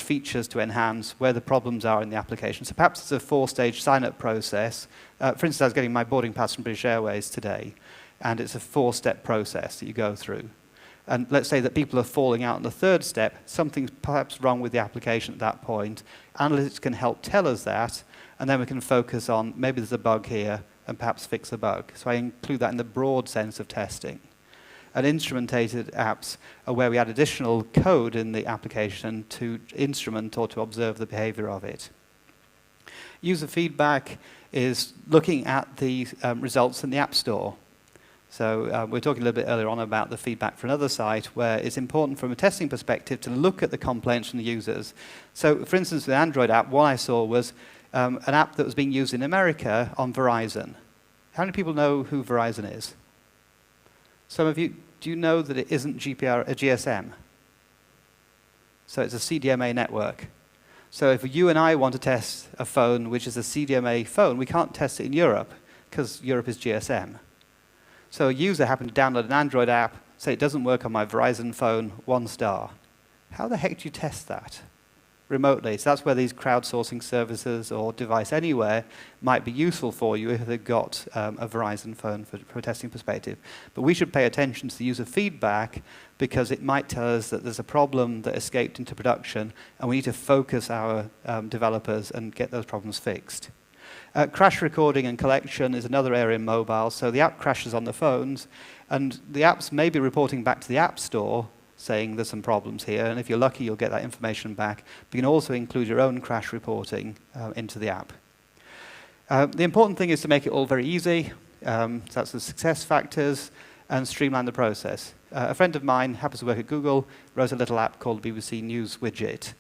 features to enhance, where the problems are in the application. So perhaps it's a 4-stage sign-up process. For instance, I was getting my boarding pass from British Airways today, and it's a 4-step process that you go through. And let's say that people are falling out on the 3rd step, something's perhaps wrong with the application at that point. Analytics can help tell us that, and then we can focus on maybe there's a bug here and perhaps fix the bug. So I include that in the broad sense of testing. And instrumentated apps are where we add additional code in the application to instrument or to observe the behavior of it. User feedback is looking at the results in the App Store. So we were talking a little bit earlier on about the feedback for another site where it's important from a testing perspective to look at the complaints from the users. So for instance, the Android app, what I saw was an app that was being used in America on Verizon. How many people know who Verizon is? Some of you, do you know that it isn't GSM? So it's a CDMA network. So if you and I want to test a phone which is a CDMA phone, we can't test it in Europe because Europe is GSM. So a user happened to download an Android app, say it doesn't work on my Verizon phone, 1 star. How the heck do you test that remotely? So that's where these crowdsourcing services or device anywhere might be useful for you if they've got a Verizon phone from a testing perspective. But we should pay attention to the user feedback because it might tell us that there's a problem that escaped into production and we need to focus our developers and get those problems fixed. Crash recording and collection is another area in mobile. So the app crashes on the phones, and the apps may be reporting back to the App Store saying there's some problems here, and if you're lucky, you'll get that information back. But you can also include your own crash reporting into the app. The important thing is to make it all very easy. So that's the success factors, and streamline the process. A friend of mine happens to work at Google, wrote a little app called BBC News Widget.